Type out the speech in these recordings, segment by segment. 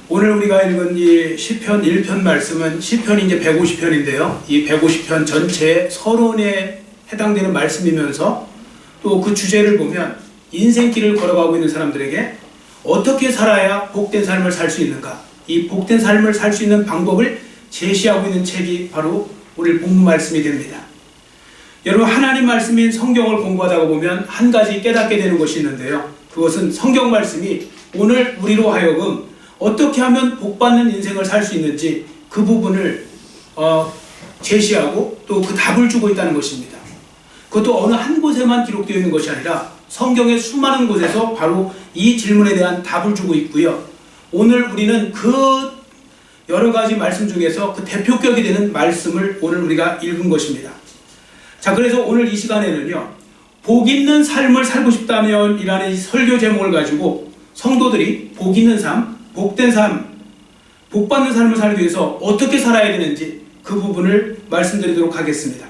오늘 우리가 읽은 이 시편 1편 말씀은 시편이 이제 150편인데요. 이 150편 전체 서론에 해당되는 말씀이면서 또 그 주제를 보면 인생길을 걸어가고 있는 사람들에게 어떻게 살아야 복된 삶을 살 수 있는가, 이 복된 삶을 살 수 있는 방법을 제시하고 있는 책이 바로 오늘 본문 말씀이 됩니다. 여러분, 하나님 말씀인 성경을 공부하다가 보면 한 가지 깨닫게 되는 것이 있는데요. 그것은 성경 말씀이 오늘 우리로 하여금 어떻게 하면 복받는 인생을 살 수 있는지 그 부분을 제시하고 또 그 답을 주고 있다는 것입니다. 그것도 어느 한 곳에만 기록되어 있는 것이 아니라 성경의 수많은 곳에서 바로 이 질문에 대한 답을 주고 있고요. 오늘 우리는 그 여러 가지 말씀 중에서 그 대표격이 되는 말씀을 오늘 우리가 읽은 것입니다. 자, 그래서 오늘 이 시간에는요, 복 있는 삶을 살고 싶다면 이라는 이 설교 제목을 가지고 성도들이 복 있는 삶, 복된 삶, 복받는 삶을 살기 위해서 어떻게 살아야 되는지 그 부분을 말씀드리도록 하겠습니다.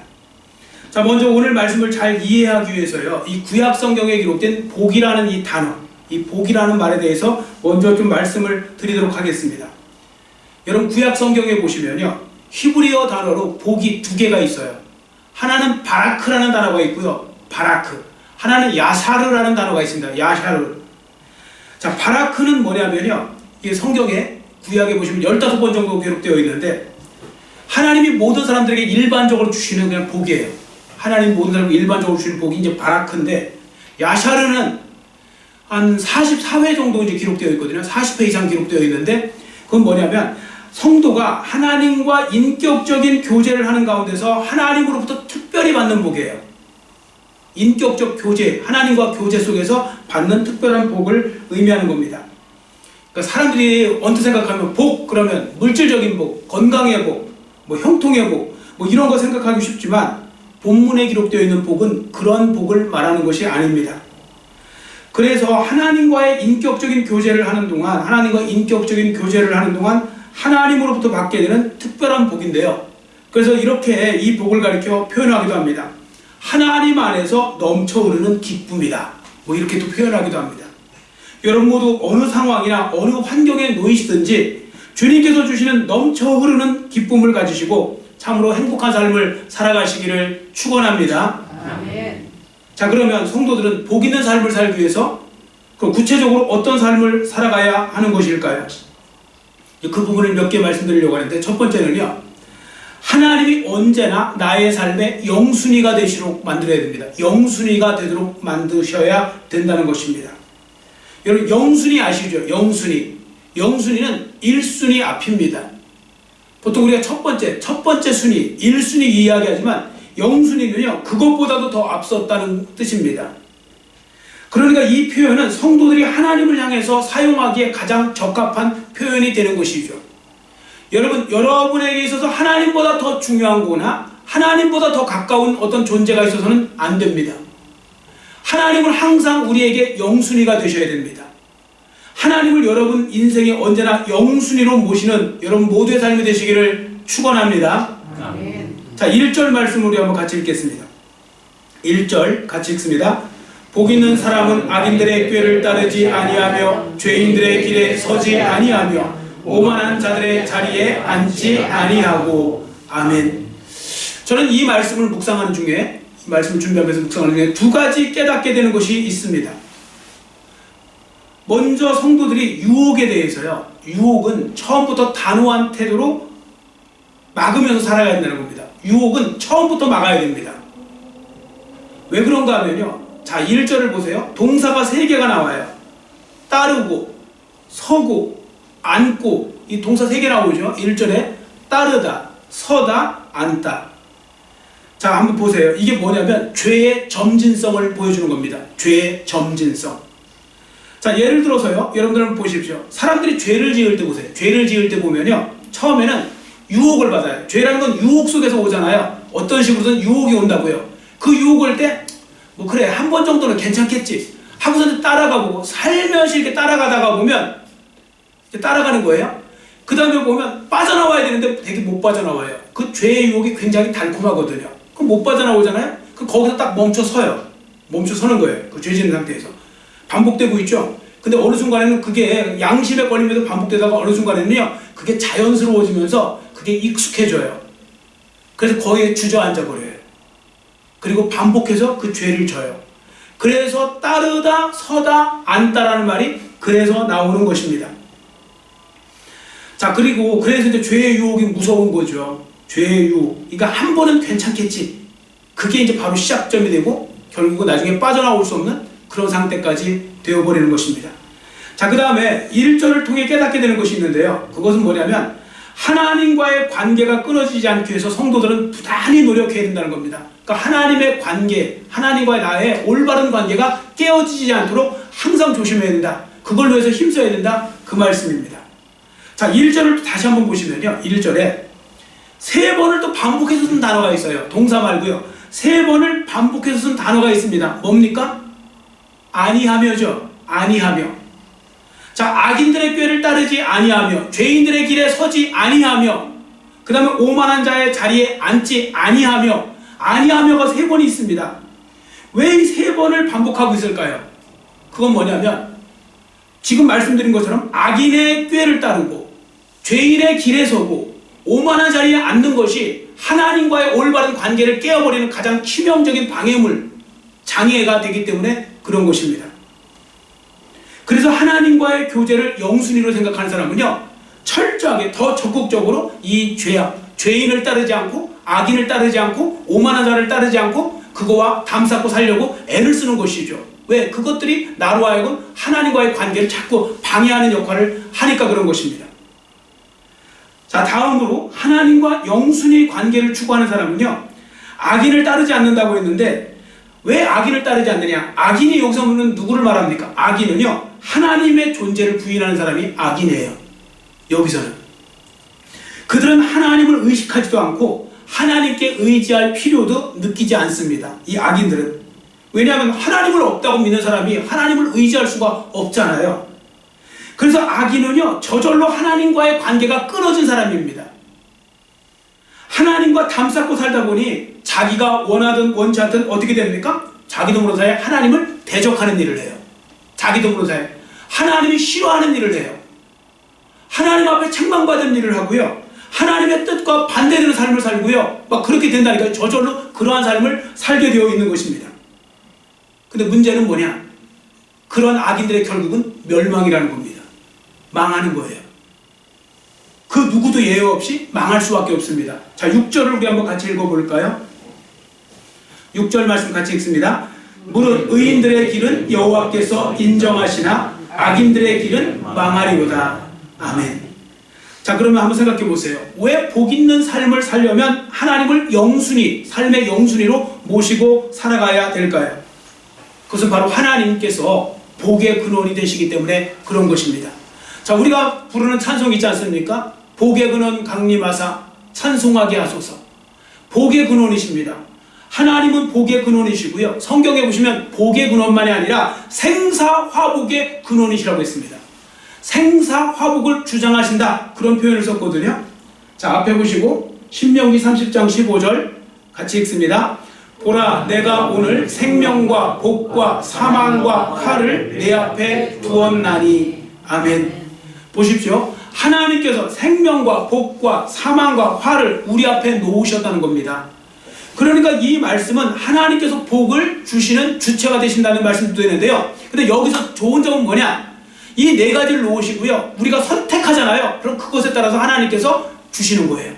자, 먼저 오늘 말씀을 잘 이해하기 위해서요, 이 구약 성경에 기록된 복이라는 이 단어, 이 복이라는 말에 대해서 먼저 좀 말씀을 드리도록 하겠습니다. 여러분, 구약 성경에 보시면요, 히브리어 단어로 복이 두 개가 있어요. 하나는 바라크라는 단어가 있고요, 바라크. 하나는 야샤르라는 단어가 있습니다. 야샤르. 자, 바라크는 뭐냐면요, 이게 성경에 구약에 보시면 15번 정도 기록되어 있는데 하나님이 모든 사람들에게 일반적으로 주시는 그냥 복이에요. 하나님 모든 사람에게 일반적으로 주시는 복이 이제 바라크인데, 야샤르는 한 44회 정도 이제 기록되어 있거든요. 40회 이상 기록되어 있는데, 그건 뭐냐면 성도가 하나님과 인격적인 교제를 하는 가운데서 하나님으로부터 특별히 받는 복이에요. 인격적 교제, 하나님과 교제 속에서 받는 특별한 복을 의미하는 겁니다. 그러니까 사람들이 언뜻 생각하면 복, 그러면 물질적인 복, 건강의 복, 뭐 형통의 복, 뭐 이런 거 생각하기 쉽지만 본문에 기록되어 있는 복은 그런 복을 말하는 것이 아닙니다. 그래서 하나님과의 인격적인 교제를 하는 동안, 하나님과 인격적인 교제를 하는 동안 하나님으로부터 받게 되는 특별한 복인데요. 그래서 이렇게 이 복을 가리켜 표현하기도 합니다. 하나님 안에서 넘쳐흐르는 기쁨이다, 뭐 이렇게 또 표현하기도 합니다. 여러분 모두 어느 상황이나 어느 환경에 놓이시든지 주님께서 주시는 넘쳐흐르는 기쁨을 가지시고 참으로 행복한 삶을 살아가시기를 축원합니다. 아멘. 자, 그러면 성도들은 복 있는 삶을 살기 위해서 그럼 구체적으로 어떤 삶을 살아가야 하는 것일까요? 그 부분을 몇 개 말씀드리려고 하는데, 첫 번째는요, 하나님이 언제나 나의 삶의 영순위가 되시도록 만들어야 됩니다. 영순위가 되도록 만드셔야 된다는 것입니다. 여러분, 영순위 아시죠? 영순위. 영순위는 1순위 앞입니다. 보통 우리가 첫 번째 순위, 1순위 이야기하지만 영순위는요, 그것보다도 더 앞섰다는 뜻입니다. 그러니까 이 표현은 성도들이 하나님을 향해서 사용하기에 가장 적합한 표현이 되는 것이죠. 여러분, 여러분에게 있어서 하나님보다 더 중요한 거나 하나님보다 더 가까운 어떤 존재가 있어서는 안 됩니다. 하나님은 항상 우리에게 영순위가 되셔야 됩니다. 하나님을 여러분 인생에 언제나 영순위로 모시는 여러분 모두의 삶이 되시기를 축원합니다. 아멘. 자, 1절 말씀을 우리 한번 같이 읽겠습니다. 1절 같이 읽습니다. 복 있는 사람은 악인들의 꾀를 따르지 아니하며 죄인들의 길에 서지 아니하며 오만한 자들의 자리에 앉지 아니하고. 아멘. 저는 이 말씀을 묵상하는 중에, 이 말씀을 준비하면서 묵상하는 중에 두 가지 깨닫게 되는 것이 있습니다. 먼저 성도들이 유혹에 대해서요, 유혹은 처음부터 단호한 태도로 막으면서 살아야 된다는 겁니다. 유혹은 처음부터 막아야 됩니다. 왜 그런가 하면요, 자, 1절을 보세요. 동사가 3개가 나와요. 따르고, 서고, 앉고, 이 동사 3개 나오죠. 1절에 따르다, 서다, 앉다. 자, 한번 보세요. 이게 뭐냐면 죄의 점진성을 보여주는 겁니다. 죄의 점진성. 자, 예를 들어서요, 여러분들 한번 보십시오. 사람들이 죄를 지을 때 보세요. 죄를 지을 때 보면요, 처음에는 유혹을 받아요. 죄라는 건 유혹 속에서 오잖아요. 어떤 식으로든 유혹이 온다고요. 그 유혹 올 때 뭐 그래, 한 번 정도는 괜찮겠지 하고서 따라가보고 살며시 이렇게 따라가다가 보면 이렇게 따라가는 거예요. 그 다음에 보면 빠져나와야 되는데 되게 못 빠져나와요. 그 죄의 유혹이 굉장히 달콤하거든요. 그럼 못 빠져나오잖아요. 그 거기서 딱 멈춰서요. 멈춰서는 거예요. 그 죄 짓는 상태에서 반복되고 있죠. 근데 어느 순간에는 그게 양심에 걸리면서 반복되다가 어느 순간에는요, 그게 자연스러워지면서 그게 익숙해져요. 그래서 거기에 주저앉아 버려요. 그리고 반복해서 그 죄를 져요. 그래서 따르다, 서다, 앉다라는 말이 그래서 나오는 것입니다. 자, 그리고 그래서 이제 죄의 유혹이 무서운 거죠. 죄의 유혹. 그러니까 한 번은 괜찮겠지. 그게 이제 바로 시작점이 되고 결국은 나중에 빠져나올 수 없는 그런 상태까지 되어버리는 것입니다. 자, 그 다음에 1절을 통해 깨닫게 되는 것이 있는데요. 그것은 뭐냐면 하나님과의 관계가 끊어지지 않기 위해서 성도들은 부단히 노력해야 된다는 겁니다. 그러니까 하나님의 관계, 하나님과의 나의 올바른 관계가 깨어지지 않도록 항상 조심해야 된다. 그걸 위해서 힘써야 된다. 그 말씀입니다. 자, 1절을 다시 한번 보시면요. 1절에 3번을 또 반복해서 쓴 단어가 있어요. 동사 말고요. 3번을 반복해서 쓴 단어가 있습니다. 뭡니까? 아니하며죠. 아니하며. 자, 악인들의 꾀를 따르지 아니하며, 죄인들의 길에 서지 아니하며, 그 다음에 오만한 자의 자리에 앉지 아니하며, 아니하며가 3번이 있습니다. 왜 이 3번을 반복하고 있을까요? 그건 뭐냐면 지금 말씀드린 것처럼 악인의 꾀를 따르고 죄인의 길에 서고 오만한 자리에 앉는 것이 하나님과의 올바른 관계를 깨어버리는 가장 치명적인 방해물, 장애가 되기 때문에 그런 것입니다. 그래서 하나님과의 교제를 영순위로 생각하는 사람은요, 철저하게 더 적극적으로 이 죄악, 죄인을 따르지 않고 악인을 따르지 않고 오만한 자를 따르지 않고 그거와 담쌓고 살려고 애를 쓰는 것이죠. 왜? 그것들이 나로 하여금 하나님과의 관계를 자꾸 방해하는 역할을 하니까 그런 것입니다. 자, 다음으로 하나님과 영순위 관계를 추구하는 사람은요, 악인을 따르지 않는다고 했는데 왜 악인을 따르지 않느냐? 악인이 여기서 보면 누구를 말합니까? 악인은요, 하나님의 존재를 부인하는 사람이 악인이에요. 여기서는 그들은 하나님을 의식하지도 않고 하나님께 의지할 필요도 느끼지 않습니다. 이 악인들은. 왜냐하면 하나님을 없다고 믿는 사람이 하나님을 의지할 수가 없잖아요. 그래서 악인은요, 저절로 하나님과의 관계가 끊어진 사람입니다. 하나님과 담쌓고 살다 보니 자기가 원하든 원치 않든 어떻게 됩니까? 자기도 모르는 사이에 하나님을 대적하는 일을 해요. 자기도 모르는 사이에 하나님이 싫어하는 일을 해요. 하나님 앞에 책망받은 일을 하고요, 하나님의 뜻과 반대되는 삶을 살고요, 막 그렇게 된다니까요. 저절로 그러한 삶을 살게 되어 있는 것입니다. 근데 문제는 뭐냐? 그런 악인들의 결국은 멸망이라는 겁니다. 망하는 거예요. 그 누구도 예외 없이 망할 수밖에 없습니다. 자, 6절을 우리 한번 같이 읽어볼까요? 6절 말씀 같이 읽습니다. 무릇 의인들의 길은 여호와께서 인정하시나 악인들의 길은 망하리로다. 아멘. 자, 그러면 한번 생각해 보세요. 왜 복 있는 삶을 살려면 하나님을 영순위, 삶의 영순위로 모시고 살아가야 될까요? 그것은 바로 하나님께서 복의 근원이 되시기 때문에 그런 것입니다. 자, 우리가 부르는 찬송이 있지 않습니까? 복의 근원 강림하사 찬송하게 하소서. 복의 근원이십니다. 하나님은 복의 근원이시고요, 성경에 보시면 복의 근원만이 아니라 생사화복의 근원이시라고 했습니다. 생사화복을 주장하신다, 그런 표현을 썼거든요. 자, 앞에 보시고 신명기 30장 15절 같이 읽습니다. 보라, 내가 오늘 생명과 복과 사망과 화를 내 앞에 두었나니. 아멘. 보십시오. 하나님께서 생명과 복과 사망과 화를 우리 앞에 놓으셨다는 겁니다. 그러니까 이 말씀은 하나님께서 복을 주시는 주체가 되신다는 말씀도 되는데요. 근데 여기서 좋은 점은 뭐냐? 이 4가지를 놓으시고요, 우리가 선택하잖아요. 그럼 그것에 따라서 하나님께서 주시는 거예요.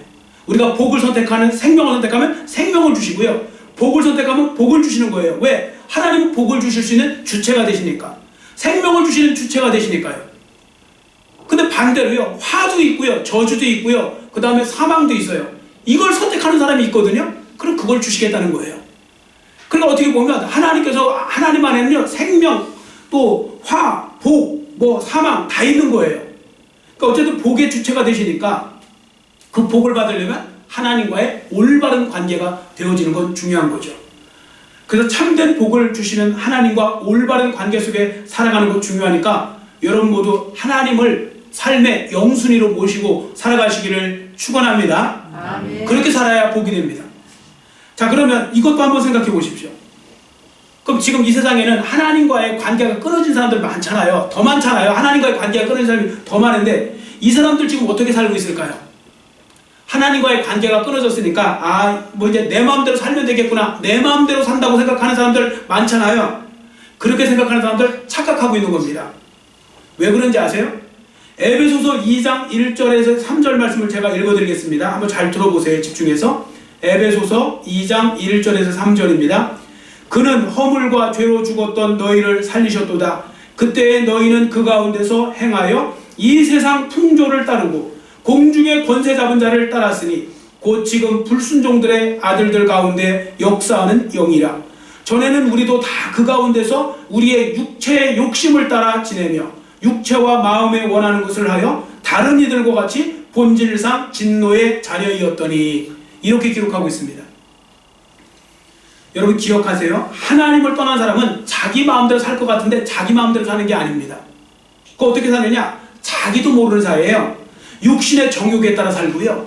우리가 복을 선택하는, 생명을 선택하면 생명을 주시고요, 복을 선택하면 복을 주시는 거예요. 왜? 하나님은 복을 주실 수 있는 주체가 되시니까, 생명을 주시는 주체가 되시니까요. 근데 반대로요, 화도 있고요, 저주도 있고요, 그 다음에 사망도 있어요. 이걸 선택하는 사람이 있거든요. 그럼 그걸 주시겠다는 거예요. 그러니까 어떻게 보면 하나님께서, 하나님 안에는요, 생명, 또 화, 복, 뭐 사망 다 있는 거예요. 그러니까 어쨌든 복의 주체가 되시니까 그 복을 받으려면 하나님과의 올바른 관계가 되어지는 건 중요한 거죠. 그래서 참된 복을 주시는 하나님과 올바른 관계 속에 살아가는 것 중요하니까 여러분 모두 하나님을 삶의 영순위로 모시고 살아가시기를 축원합니다. 아멘. 그렇게 살아야 복이 됩니다. 자, 그러면 이것도 한번 생각해 보십시오. 그럼 지금 이 세상에는 하나님과의 관계가 끊어진 사람들 많잖아요. 더 많잖아요. 하나님과의 관계가 끊어진 사람이 더 많은데 이 사람들 지금 어떻게 살고 있을까요? 하나님과의 관계가 끊어졌으니까 뭐 이제 내 마음대로 살면 되겠구나, 내 마음대로 산다고 생각하는 사람들 많잖아요. 그렇게 생각하는 사람들 착각하고 있는 겁니다. 왜 그런지 아세요? 에베소서 2장 1절에서 3절 말씀을 제가 읽어드리겠습니다. 한번 잘 들어보세요. 집중해서. 에베소서 2장 1절에서 3절입니다. 그는 허물과 죄로 죽었던 너희를 살리셨도다. 그때에 너희는 그 가운데서 행하여 이 세상 풍조를 따르고 공중의 권세 잡은 자를 따랐으니 곧 지금 불순종들의 아들들 가운데 역사하는 영이라. 전에는 우리도 다 그 가운데서 우리의 육체의 욕심을 따라 지내며 육체와 마음에 원하는 것을 하여 다른 이들과 같이 본질상 진노의 자녀이었더니, 이렇게 기록하고 있습니다. 여러분 기억하세요. 하나님을 떠난 사람은 자기 마음대로 살 것 같은데 자기 마음대로 사는 게 아닙니다. 그거 어떻게 사느냐? 자기도 모르는 사이에요. 육신의 정욕에 따라 살고요,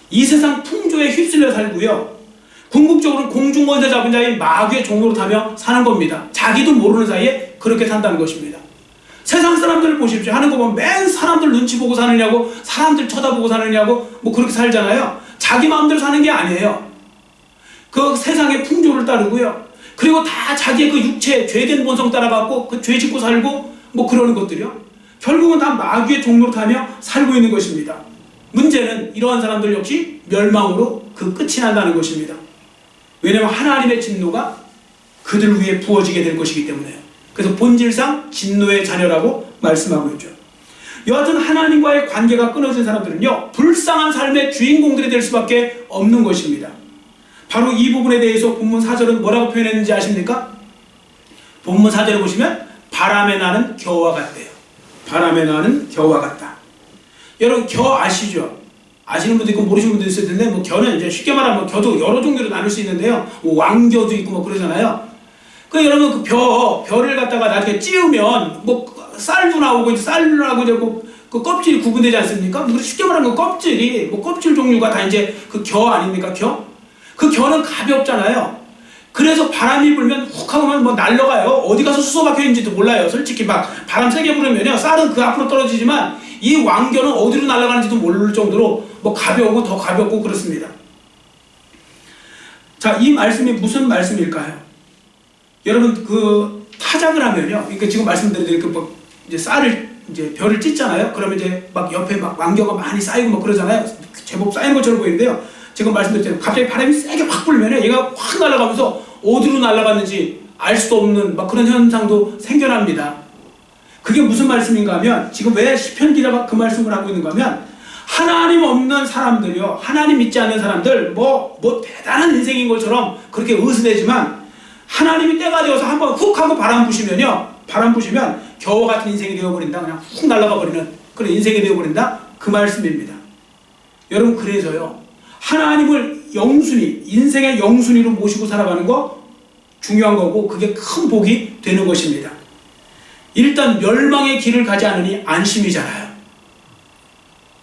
이 세상 풍조에 휩쓸려 살고요, 궁극적으로 공중권세 잡은 자의 마귀의 종로로 타며 사는 겁니다. 자기도 모르는 사이에 그렇게 산다는 것입니다. 세상 사람들을 보십시오. 하는 거 보면 맨 사람들 눈치 보고 사느냐고, 사람들 쳐다보고 사느냐고 뭐 그렇게 살잖아요. 자기 마음대로 사는 게 아니에요. 그 세상의 풍조를 따르고요, 그리고 다 자기의 그 육체 죄된 본성 따라가고 그 죄 짓고 살고 뭐 그러는 것들이요, 결국은 다 마귀의 종로로 타며 살고 있는 것입니다. 문제는 이러한 사람들 역시 멸망으로 그 끝이 난다는 것입니다. 왜냐하면 하나님의 진노가 그들 위에 부어지게 될 것이기 때문에요. 그래서 본질상 진노의 자녀라고 말씀하고 있죠. 여하튼 하나님과의 관계가 끊어진 사람들은요, 불쌍한 삶의 주인공들이 될 수밖에 없는 것입니다. 바로 이 부분에 대해서 본문 4절은 뭐라고 표현했는지 아십니까? 본문 4절에 보시면 바람에 나는 겨와 같대요. 바람에 나는 겨와 같다. 여러분 겨 아시죠? 아시는 분도 있고 모르시는 분도 있을 텐데, 뭐 겨는 이제 쉽게 말하면 겨도 여러 종류로 나눌 수 있는데요, 뭐 왕겨도 있고 뭐 그러잖아요. 그 여러분 그 벼를 갖다가 나중에 찌우면 뭐 쌀도 나오고 이제 쌀하고 이제 그 껍질이 구분되지 않습니까? 쉽게 말하면 그 껍질이 뭐 껍질 종류가 다 이제 그 겨 아닙니까? 겨? 그 겨는 가볍잖아요. 그래서 바람이 불면 훅 하고 뭐 날아가요. 어디 가서 수소 박혀 있는지도 몰라요. 솔직히 막 바람 세게 불으면요, 쌀은 그 앞으로 떨어지지만 이 왕겨는 어디로 날아가는지도 모를 정도로 뭐 가벼우고 더 가볍고 그렇습니다. 자, 이 말씀이 무슨 말씀일까요? 여러분 그 타작을 하면요, 그러니까 지금 말씀드린 그 이제 쌀을 이제 벼를 찢잖아요. 그러면 이제 막 옆에 막 왕겨가 많이 쌓이고 막 그러잖아요. 제법 쌓인 것처럼 보이는데요, 지금 말씀드렸잖아요. 갑자기 바람이 세게 확 불면요, 얘가 확 날아가면서 어디로 날아갔는지 알 수 없는 막 그런 현상도 생겨납니다. 그게 무슨 말씀인가 하면, 지금 왜 시편 기자가 그 말씀을 하고 있는가 하면, 하나님 없는 사람들이요, 하나님 믿지 않는 사람들 뭐 대단한 인생인 것처럼 그렇게 의스대지만, 하나님이 때가 되어서 한번 훅 하고 바람 부시면 겨와 같은 인생이 되어버린다, 그냥 훅 날아가 버리는 그런 인생이 되어버린다, 그 말씀입니다. 여러분 그래서요, 하나님을 영순위, 인생의 영순위로 모시고 살아가는 거 중요한 거고, 그게 큰 복이 되는 것입니다. 일단 멸망의 길을 가지 않으니 안심이잖아요.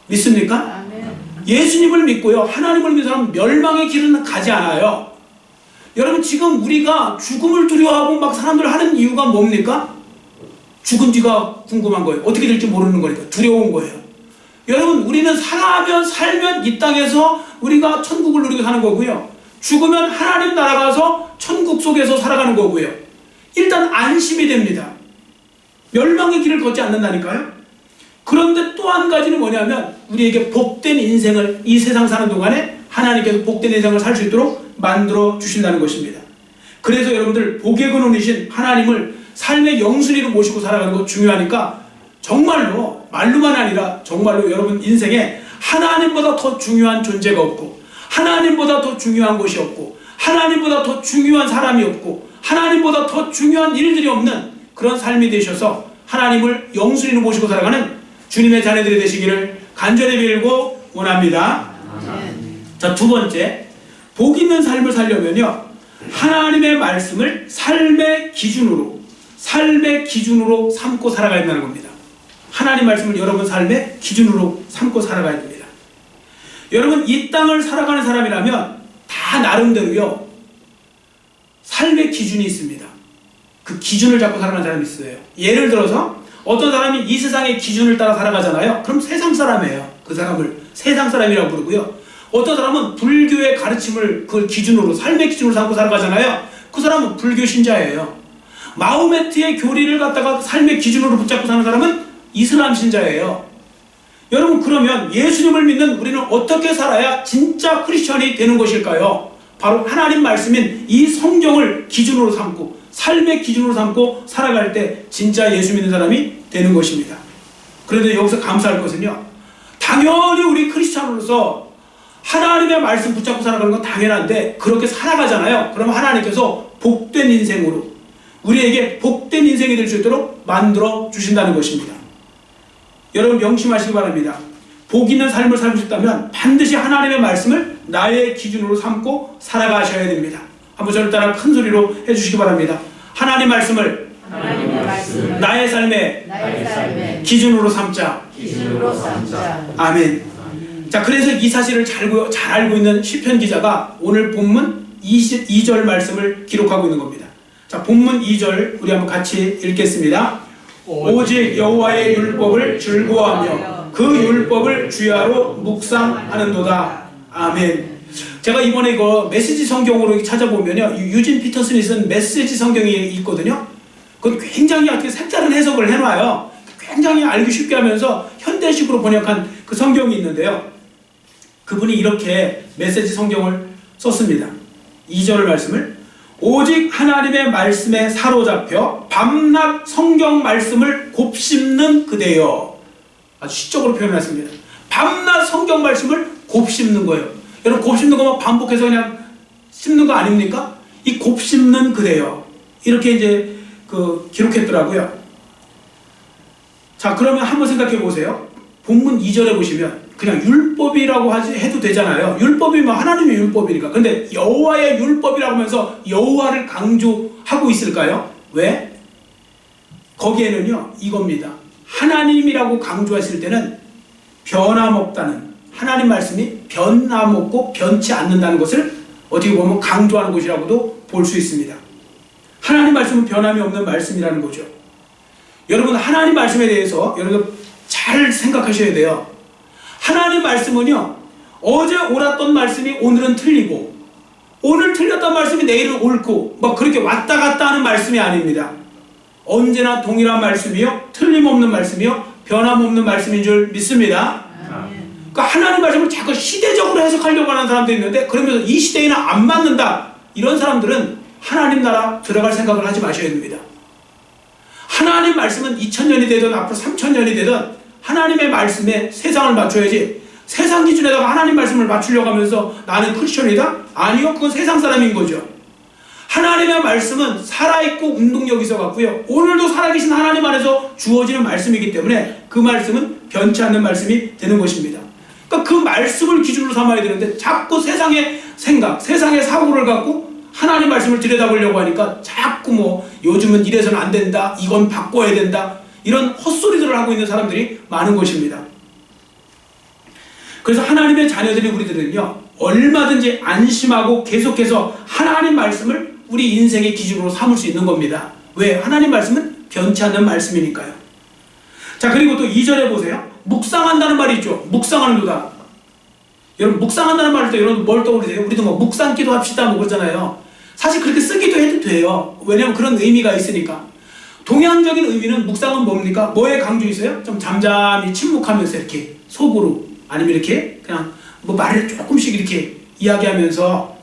믿습니까? 아멘. 예수님을 믿고요, 하나님을 믿는 사람은 멸망의 길은 가지 않아요. 여러분 지금 우리가 죽음을 두려워하고 막 사람들 하는 이유가 뭡니까? 죽은지가 궁금한 거예요. 어떻게 될지 모르는 거니까 두려운 거예요. 여러분 우리는 살면 이 땅에서 우리가 천국을 누리고 사는 거고요, 죽으면 하나님 나라 가서 천국 속에서 살아가는 거고요. 일단 안심이 됩니다. 멸망의 길을 걷지 않는다니까요. 그런데 또 한 가지는 뭐냐면, 우리에게 복된 인생을 이 세상 사는 동안에 하나님께서 복된 인생을 살 수 있도록 만들어 주신다는 것입니다. 그래서 여러분들 복의 근원이신 하나님을 삶의 영순위로 모시고 살아가는 것 중요하니까, 정말로 말로만 아니라 정말로 여러분 인생에 하나님보다 더 중요한 존재가 없고, 하나님보다 더 중요한 것이 없고, 하나님보다 더 중요한 사람이 없고, 하나님보다 더 중요한 일들이 없는 그런 삶이 되셔서 하나님을 영순위로 모시고 살아가는 주님의 자녀들이 되시기를 간절히 빌고 원합니다. 자, 두 번째, 복 있는 삶을 살려면요, 하나님의 말씀을 삶의 기준으로 삼고 살아가야 된다는 겁니다. 하나님 말씀을 여러분 삶의 기준으로 삼고 살아가야 됩니다. 여러분 이 땅을 살아가는 사람이라면 다 나름대로요, 삶의 기준이 있습니다. 그 기준을 잡고 살아가는 사람이 있어요. 예를 들어서 어떤 사람이 이 세상의 기준을 따라 살아가잖아요. 그럼 세상 사람이에요. 그 사람을 세상 사람이라고 부르고요. 어떤 사람은 불교의 가르침을 그걸 기준으로 삶의 기준으로 삼고 살아가잖아요. 그 사람은 불교 신자예요. 마호메트의 교리를 갖다가 삶의 기준으로 붙잡고 사는 사람은 이슬람 신자예요. 여러분, 그러면 예수님을 믿는 우리는 어떻게 살아야 진짜 크리스천이 되는 것일까요? 바로 하나님 말씀인 이 성경을 기준으로 삼고 삶의 기준으로 삼고 살아갈 때 진짜 예수 믿는 사람이 되는 것입니다. 그런데 여기서 감사할 것은요, 당연히 우리 크리스천으로서 하나님의 말씀 붙잡고 살아가는 건 당연한데 그렇게 살아가잖아요. 그러면 하나님께서 복된 인생으로 우리에게 복된 인생이 될 수 있도록 만들어 주신다는 것입니다. 여러분, 명심하시기 바랍니다. 복 있는 삶을 살고 싶다면 반드시 하나님의 말씀을 나의 기준으로 삼고 살아가셔야 됩니다. 한번 저를 따라 큰 소리로 해주시기 바랍니다. 하나님 말씀을 나의 삶의 기준으로 삼자. 아멘. 자, 그래서 이 사실을 잘 알고 있는 시편 기자가 오늘 본문 22절 말씀을 기록하고 있는 겁니다. 자, 본문 2절 우리 한번 같이 읽겠습니다. 오직 여호와의 율법을 즐거워하며 그 율법을 주야로 묵상하는도다. 아멘. 제가 이번에 이거 메시지 성경으로 찾아보면요, 유진 피터슨이 쓴 메시지 성경이 있거든요. 그건 굉장히 어떻게 색다른 해석을 해놔요. 굉장히 알기 쉽게 하면서 현대식으로 번역한 그 성경이 있는데요. 그분이 이렇게 메시지 성경을 썼습니다. 2절 말씀을 오직 하나님의 말씀에 사로잡혀 밤낮 성경 말씀을 곱씹는 그대여. 아주 시적으로 표현했습니다. 밤낮 성경 말씀을 곱씹는 거예요. 여러분, 곱씹는 거만 반복해서 그냥 씹는 거 아닙니까? 이 곱씹는 그대여. 이렇게 이제 기록했더라고요. 자, 그러면 한번 생각해 보세요. 본문 2절에 보시면 그냥 율법이라고 해도 되잖아요. 율법이면 하나님의 율법이니까. 근데 여호와의 율법이라고 하면서 여호와를 강조하고 있을까요? 왜? 거기에는요, 이겁니다. 하나님이라고 강조하실 때는 변함없다는, 하나님 말씀이 변함없고 변치 않는다는 것을 어떻게 보면 강조하는 것이라고도 볼 수 있습니다. 하나님 말씀은 변함이 없는 말씀이라는 거죠. 여러분, 하나님 말씀에 대해서 여러분 잘 생각하셔야 돼요. 하나님 말씀은요, 어제 옳았던 말씀이 오늘은 틀리고 오늘 틀렸던 말씀이 내일은 옳고 막 그렇게 왔다 갔다 하는 말씀이 아닙니다. 언제나 동일한 말씀이요, 틀림없는 말씀이요, 변함없는 말씀인 줄 믿습니다. 그러니까 하나님 말씀을 자꾸 시대적으로 해석하려고 하는 사람도 있는데, 그러면서 이 시대에는 안 맞는다, 이런 사람들은 하나님 나라 들어갈 생각을 하지 마셔야 됩니다. 하나님 말씀은 2000년이 되든 앞으로 3000년이 되든 하나님의 말씀에 세상을 맞춰야지, 세상 기준에다가 하나님 말씀을 맞추려고 하면서 나는 크리스천이다? 아니요, 그건 세상 사람인 거죠. 하나님의 말씀은 살아있고 운동력이 있어 갖고요, 오늘도 살아계신 하나님 안에서 주어지는 말씀이기 때문에 그 말씀은 변치 않는 말씀이 되는 것입니다. 그러니까 그 말씀을 기준으로 삼아야 되는데 자꾸 세상의 생각, 세상의 사고를 갖고 하나님 말씀을 들여다보려고 하니까 자꾸 뭐 요즘은 이래서는 안 된다, 이건 바꿔야 된다, 이런 헛소리들을 하고 있는 사람들이 많은 것입니다. 그래서 하나님의 자녀들이 우리들은요, 얼마든지 안심하고 계속해서 하나님 말씀을 우리 인생의 기준으로 삼을 수 있는 겁니다. 왜? 하나님 말씀은 변치 않는 말씀이니까요. 자, 그리고 또 2절에 보세요. 묵상한다는 말이 있죠. 묵상하는도다. 여러분, 묵상한다는 말을 때 여러분 뭘 떠오르세요? 우리도 뭐 묵상 기도합시다 뭐 그러잖아요. 사실 그렇게 쓰기도 해도 돼요. 왜냐면 그런 의미가 있으니까. 동양적인 의미는 묵상은 뭡니까? 뭐에 강조 있어요? 좀 잠잠히 침묵하면서 이렇게 속으로, 아니면 이렇게 그냥 뭐 말을 조금씩 이렇게 이야기하면서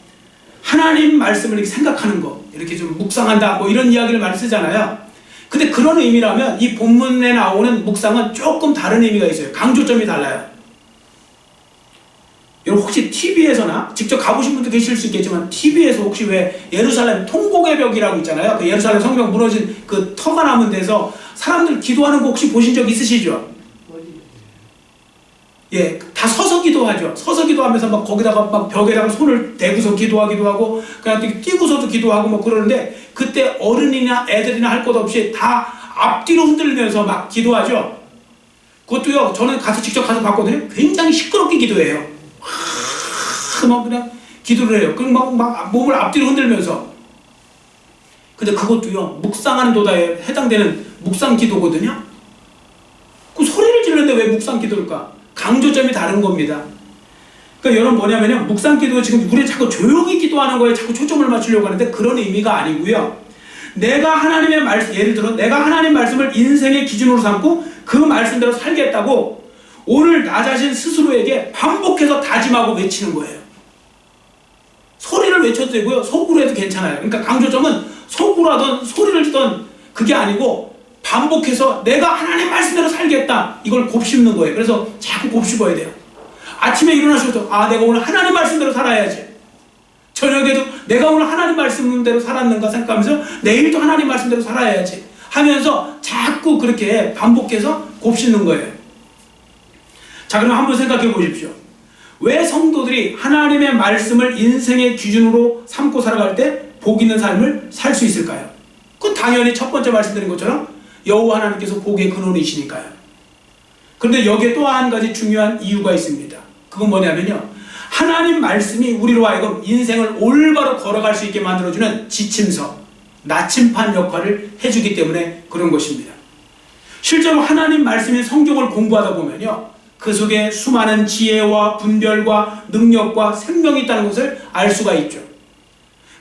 하나님 말씀을 이렇게 생각하는 거, 이렇게 좀 묵상한다 뭐 이런 이야기를 많이 쓰잖아요. 근데 그런 의미라면 이 본문에 나오는 묵상은 조금 다른 의미가 있어요. 강조점이 달라요. 여러분, 혹시 TV에서나 직접 가보신 분도 계실 수 있겠지만 TV에서 혹시 왜 예루살렘 통곡의 벽이라고 있잖아요. 그 예루살렘 성벽 무너진 그 터가 남은 데서 사람들 기도하는 거 혹시 보신 적 있으시죠? 예, 다 서서 기도하죠. 서서 기도하면서 막 거기다가 막 벽에다가 손을 대고서 기도하기도 하고 그냥 뛰고서도 기도하고 뭐 그러는데, 그때 어른이나 애들이나 할 것 없이 다 앞뒤로 흔들면서 막 기도하죠. 그것도요, 저는 직접 가서 봤거든요. 굉장히 시끄럽게 기도해요. 막 그냥 기도를 해요. 그럼 막 몸을 앞뒤로 흔들면서. 근데 그것도요, 묵상하는 도다에 해당되는 묵상 기도거든요. 그 소리를 지르는데 왜 묵상 기도일까? 강조점이 다른 겁니다. 그러니까 여러분 뭐냐면요, 묵상 기도가 지금 우리 자꾸 조용히 기도하는 거에 자꾸 초점을 맞추려고 하는데 그런 의미가 아니고요. 내가 하나님의 말씀, 예를 들어 내가 하나님 말씀을 인생의 기준으로 삼고 그 말씀대로 살겠다고 오늘 나 자신 스스로에게 반복해서 다짐하고 외치는 거예요. 소리를 외쳐도 되고요, 속으로 해도 괜찮아요. 그러니까 강조점은 속으로 하던 소리를 지던 그게 아니고 반복해서 내가 하나님 말씀대로 살겠다, 이걸 곱씹는 거예요. 그래서 자꾸 곱씹어야 돼요. 아침에 일어나셔도 내가 오늘 하나님 말씀대로 살아야지. 저녁에도 내가 오늘 하나님 말씀대로 살았는가 생각하면서 내일도 하나님 말씀대로 살아야지 하면서 자꾸 그렇게 반복해서 곱씹는 거예요. 자, 그럼 한번 생각해 보십시오. 왜 성도들이 하나님의 말씀을 인생의 기준으로 삼고 살아갈 때 복 있는 삶을 살 수 있을까요? 그건 당연히 첫 번째 말씀드린 것처럼 여호와 하나님께서 복의 근원이시니까요. 그런데 여기에 또 한 가지 중요한 이유가 있습니다. 그건 뭐냐면요, 하나님 말씀이 우리로 하여금 인생을 올바로 걸어갈 수 있게 만들어주는 지침서, 나침판 역할을 해주기 때문에 그런 것입니다. 실제로 하나님 말씀인 성경을 공부하다 보면요, 그 속에 수많은 지혜와 분별과 능력과 생명이 있다는 것을 알 수가 있죠.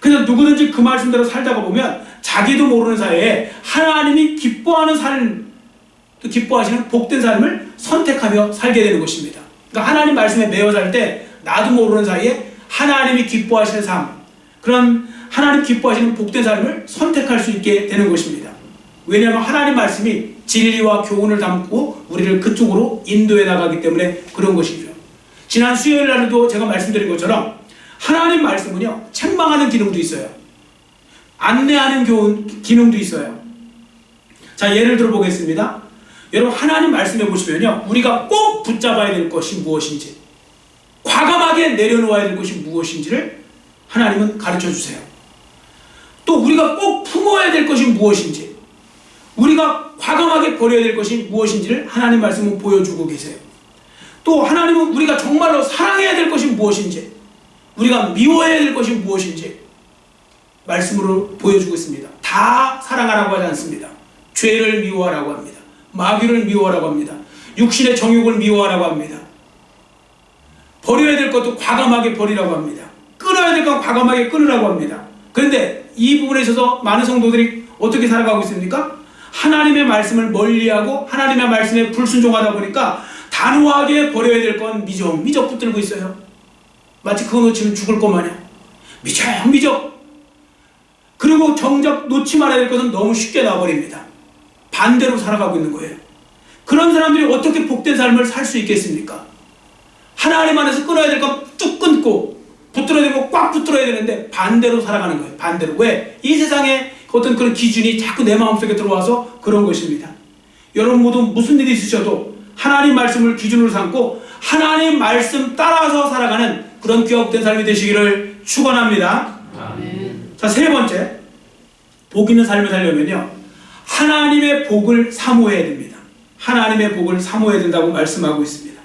그래서 누구든지 그 말씀대로 살다가 보면 자기도 모르는 사이에 하나님이 기뻐하는 삶, 또 기뻐하시는 복된 삶을 선택하며 살게 되는 것입니다. 그러니까 하나님 말씀에 매여 살 때 나도 모르는 사이에 하나님이 기뻐하시는 삶, 그런 하나님 기뻐하시는 복된 삶을 선택할 수 있게 되는 것입니다. 왜냐하면 하나님 말씀이 진리와 교훈을 담고 우리를 그쪽으로 인도해 나가기 때문에 그런 것이죠. 지난 수요일 날에도 제가 말씀드린 것처럼 하나님 말씀은요, 책망하는 기능도 있어요. 안내하는 기능도 있어요. 자, 예를 들어 보겠습니다. 여러분, 하나님 말씀해 보시면요, 우리가 꼭 붙잡아야 될 것이 무엇인지, 과감하게 내려놓아야 될 것이 무엇인지를 하나님은 가르쳐 주세요. 또 우리가 꼭 품어야 될 것이 무엇인지, 우리가 과감하게 버려야 될 것이 무엇인지를 하나님 말씀은 보여주고 계세요. 또 하나님은 우리가 정말로 사랑해야 될 것이 무엇인지, 우리가 미워해야 될 것이 무엇인지 말씀으로 보여주고 있습니다. 다 사랑하라고 하지 않습니다. 죄를 미워하라고 합니다. 마귀를 미워하라고 합니다. 육신의 정욕을 미워하라고 합니다. 버려야 될 것도 과감하게 버리라고 합니다. 끊어야 될 건 과감하게 끊으라고 합니다. 그런데 이 부분에 있어서 많은 성도들이 어떻게 살아가고 있습니까? 하나님의 말씀을 멀리하고 하나님의 말씀에 불순종하다 보니까 단호하게 버려야 될 건 미적 붙들고 있어요. 마치 그거 놓치면 죽을 것 마냥 미적. 그리고 정작 놓지 말아야 될 것은 너무 쉽게 놔버립니다. 반대로 살아가고 있는 거예요. 그런 사람들이 어떻게 복된 삶을 살 수 있겠습니까? 하나님 안에서 끊어야 될 건 뚝 끊고 붙들어야 될 거 꽉 붙들어야 되는데 반대로 살아가는 거예요. 반대로. 왜? 이 세상에 어떤 그런 기준이 자꾸 내 마음속에 들어와서 그런 것입니다. 여러분 모두 무슨 일이 있으셔도 하나님 말씀을 기준으로 삼고 하나님 말씀 따라서 살아가는 그런 귀하복된 삶이 되시기를 축원합니다. 아멘. 자, 세 번째, 복 있는 삶을 살려면요, 하나님의 복을 사모해야 됩니다. 하나님의 복을 사모해야 된다고 말씀하고 있습니다.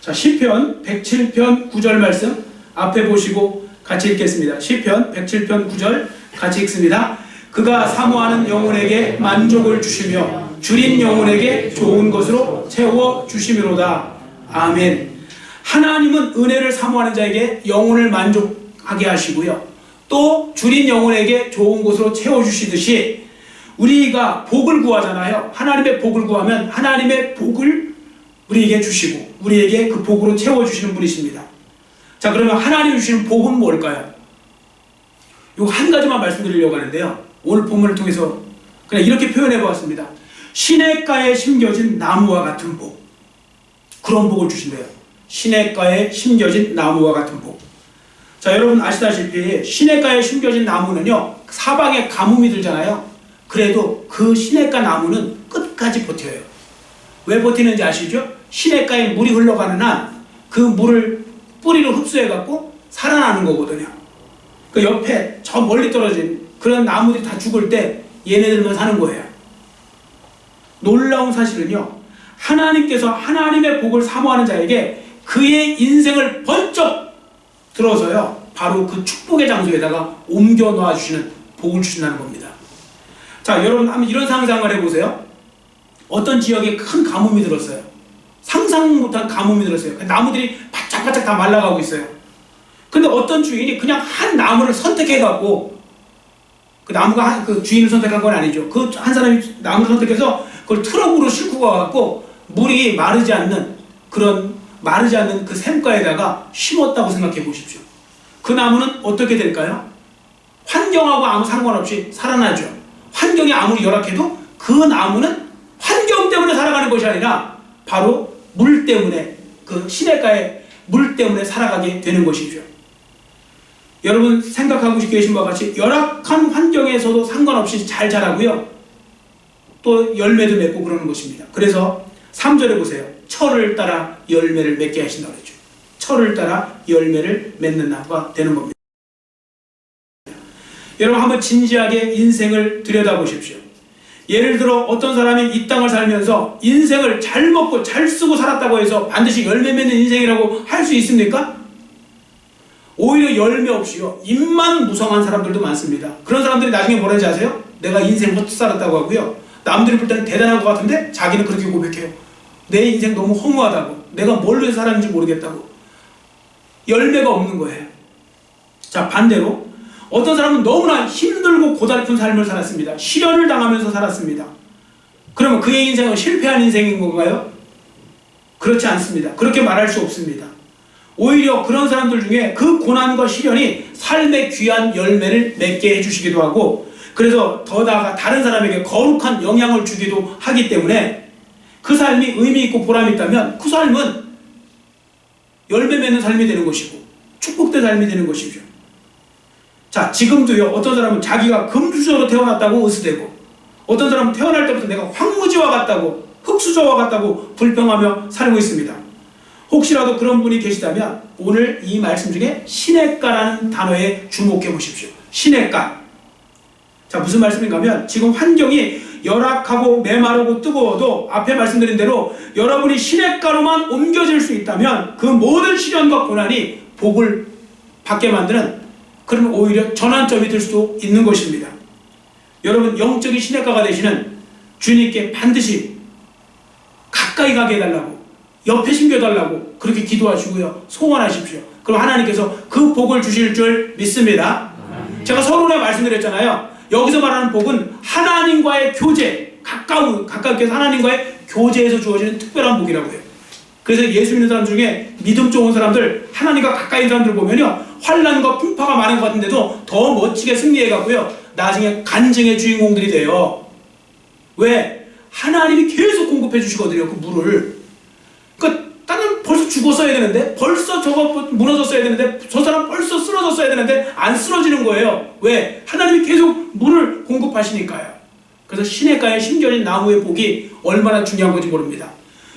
자, 시편 107편 9절 말씀 앞에 보시고 같이 읽겠습니다. 시편 107편 9절 같이 읽습니다. 그가 사모하는 영혼에게 만족을 주시며 줄인 영혼에게 좋은 것으로 채워 주시미로다. 아멘. 하나님은 은혜를 사모하는 자에게 영혼을 만족하게 하시고요, 또 줄인 영혼에게 좋은 것으로 채워주시듯이 우리가 복을 구하잖아요. 하나님의 복을 구하면 하나님의 복을 우리에게 주시고 우리에게 그 복으로 채워주시는 분이십니다. 자, 그러면 하나님이 주시는 복은 뭘까요? 이거 한 가지만 말씀드리려고 하는데요, 오늘 본문을 통해서 그냥 이렇게 표현해 보았습니다. 시냇가에 심겨진 나무와 같은 복, 그런 복을 주신대요. 시냇가에 심겨진 나무와 같은 복. 자, 여러분 아시다시피 시냇가에 심겨진 나무는요, 사방에 가뭄이 들잖아요. 그래도 그 시냇가 나무는 끝까지 버텨요. 왜 버티는지 아시죠? 시냇가에 물이 흘러가는 한 그 물을 뿌리로 흡수해 갖고 살아나는 거거든요. 그 옆에 저 멀리 떨어진 그런 나무들이 다 죽을 때 얘네들만 사는 거예요. 놀라운 사실은요, 하나님께서 하나님의 복을 사모하는 자에게 그의 인생을 번쩍 들어서요, 바로 그 축복의 장소에다가 옮겨 놓아주시는 복을 주신다는 겁니다. 자, 여러분 한번 이런 상상을 해보세요. 어떤 지역에 큰 가뭄이 들었어요. 상상 못한 가뭄이 들었어요. 나무들이 바짝바짝 다 말라가고 있어요. 근데 어떤 주인이 그냥 한 나무를 선택해갖고, 그 나무가 그 주인을 선택한 건 아니죠. 그 한 사람이 나무를 선택해서 그걸 트럭으로 싣고 가갖고 물이 마르지 않는 그 샘가에다가 심었다고 생각해 보십시오. 그 나무는 어떻게 될까요? 환경하고 아무 상관없이 살아나죠. 환경이 아무리 열악해도 그 나무는 환경 때문에 살아가는 것이 아니라 바로 물 때문에, 그 시냇가의 물 때문에 살아가게 되는 것이죠. 여러분 생각하고 계신 바와 같이 열악한 환경에서도 상관없이 잘 자라고요. 또 열매도 맺고 그러는 것입니다. 그래서 3절에 보세요. 철을 따라 열매를 맺게 하신다고 그랬죠. 철을 따라 열매를 맺는 나무가 되는 겁니다. 여러분 한번 진지하게 인생을 들여다보십시오. 예를 들어 어떤 사람이 이 땅을 살면서 인생을 잘 먹고 잘 쓰고 살았다고 해서 반드시 열매 맺는 인생이라고 할 수 있습니까? 오히려 열매 없이요, 입만 무성한 사람들도 많습니다. 그런 사람들이 나중에 뭐라는지 아세요? 내가 인생 헛 살았다고 하고요, 남들이 볼 때는 대단한 것 같은데 자기는 그렇게 고백해요. 내 인생 너무 허무하다고, 내가 뭘 위해서 살았는지 모르겠다고. 열매가 없는 거예요. 자, 반대로 어떤 사람은 너무나 힘들고 고달픈 삶을 살았습니다. 시련을 당하면서 살았습니다. 그러면 그의 인생은 실패한 인생인 건가요? 그렇지 않습니다. 그렇게 말할 수 없습니다. 오히려 그런 사람들 중에 그 고난과 시련이 삶의 귀한 열매를 맺게 해주시기도 하고, 그래서 더 나아가 다른 사람에게 거룩한 영향을 주기도 하기 때문에 그 삶이 의미 있고 보람이 있다면 그 삶은 열매 맺는 삶이 되는 것이고 축복된 삶이 되는 것이죠. 자, 지금도요, 어떤 사람은 자기가 금수저로 태어났다고 으스대고, 어떤 사람은 태어날 때부터 내가 황무지와 같다고, 흙수저와 같다고 불평하며 살고 있습니다. 혹시라도 그런 분이 계시다면 오늘 이 말씀 중에 시냇가라는 단어에 주목해 보십시오. 시냇가. 자, 무슨 말씀인가 하면 지금 환경이 열악하고 메마르고 뜨거워도 앞에 말씀드린 대로 여러분이 시냇가로만 옮겨질 수 있다면 그 모든 시련과 고난이 복을 받게 만드는 그런 오히려 전환점이 될 수도 있는 것입니다. 여러분 영적인 시냇가가 되시는 주님께 반드시 가까이 가게 해달라고, 옆에 심겨달라고 그렇게 기도하시고요, 소원하십시오. 그럼 하나님께서 그 복을 주실 줄 믿습니다. 제가 서론에 말씀드렸잖아요. 여기서 말하는 복은 하나님과의 교제, 가깝게 해서 하나님과의 교제에서 주어지는 특별한 복이라고 해요. 그래서 예수 믿는 사람 중에 믿음 좋은 사람들, 하나님과 가까이 있는 사람들 보면요, 환난과 풍파가 많은 것 같은데도 더 멋지게 승리해가고요, 나중에 간증의 주인공들이 돼요. 왜? 하나님이 계속 공급해 주시거든요, 그 물을. 그러니까 나는 벌써 죽었어야 되는데, 벌써 저거 무너졌어야 되는데, 저 사람 벌써 쓰러졌어야 되는데 안 쓰러지는 거예요. 왜? 하나님이 계속 물을 공급하시니까요. 그래서 시냇가에 심겨진 나무의 복이 얼마나 중요한 건지 모릅니다.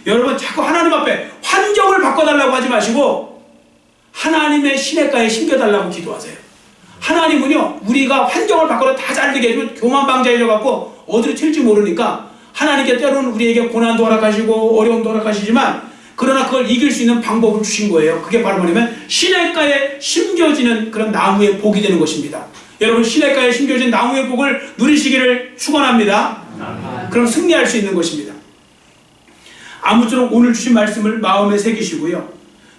여러분 자꾸 하나님 앞에 환경을 바꿔달라고 하지 마시고 하나님의 시냇가에 심겨달라고 기도하세요. 하나님은요, 우리가 환경을 바꿔서 다 잘되게 해주면 교만방자해져갖고 어디로 튈지 모르니까 하나님께 때로는 우리에게 고난도 허락하시고 어려움도 허락하시지만, 그러나 그걸 이길 수 있는 방법을 주신 거예요. 그게 바로 뭐냐면 시냇가에 심겨지는 그런 나무의 복이 되는 것입니다. 여러분 시냇가에 심겨진 나무의 복을 누리시기를 축원합니다. 그럼 승리할 수 있는 것입니다. 아무쪼록 오늘 주신 말씀을 마음에 새기시고요,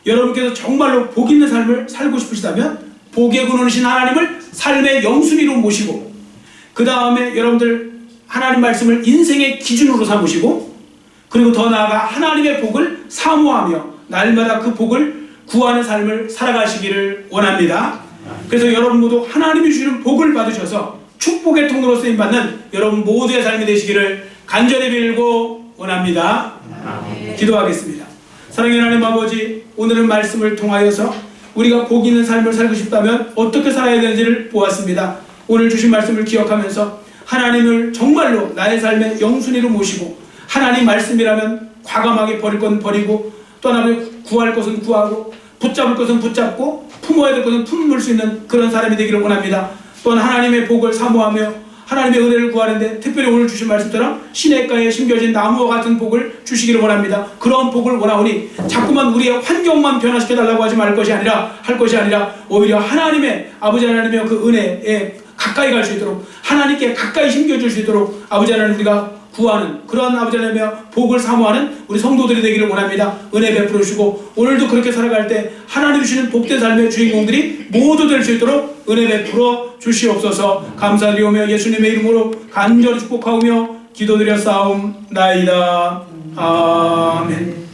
여러분께서 정말로 복 있는 삶을 살고 싶으시다면 복의 근원이신 하나님을 삶의 영순위로 모시고, 그 다음에 여러분들 하나님 말씀을 인생의 기준으로 삼으시고, 그리고 더 나아가 하나님의 복을 사모하며 날마다 그 복을 구하는 삶을 살아가시기를 원합니다. 그래서 여러분 모두 하나님이 주시는 복을 받으셔서 축복의 통로로 쓰임받는 여러분 모두의 삶이 되시기를 간절히 빌고 원합니다. 기도하겠습니다. 사랑하는 하나님 아버지, 오늘은 말씀을 통하여서 우리가 복 있는 삶을 살고 싶다면 어떻게 살아야 되는지를 보았습니다. 오늘 주신 말씀을 기억하면서 하나님을 정말로 나의 삶의 영순위로 모시고, 하나님 말씀이라면 과감하게 버릴 건 버리고, 또 하나님 구할 것은 구하고, 붙잡을 것은 붙잡고, 품어야 될 것은 품을 수 있는 그런 사람이 되기를 원합니다. 또한 하나님의 복을 사모하며 하나님의 은혜를 구하는데 특별히 오늘 주신 말씀처럼 시냇가에 심겨진 나무와 같은 복을 주시기를 원합니다. 그런 복을 원하오니 자꾸만 우리의 환경만 변화시켜달라고 하지 말 것이 아니라, 오히려 하나님의 아버지 하나님의 그 은혜의 가까이 갈 수 있도록 하나님께 가까이 힘겨줄 수 있도록 아버지 하나님 우리가 구하는 그러한 아버지 하나님의 복을 사모하는 우리 성도들이 되기를 원합니다. 은혜 베풀어 주시고 오늘도 그렇게 살아갈 때 하나님 주시는 복된 삶의 주인공들이 모두 될 수 있도록 은혜 베풀어 주시옵소서. 감사드리오며 예수님의 이름으로 간절히 축복하오며 기도드려 싸움나이다. 아멘.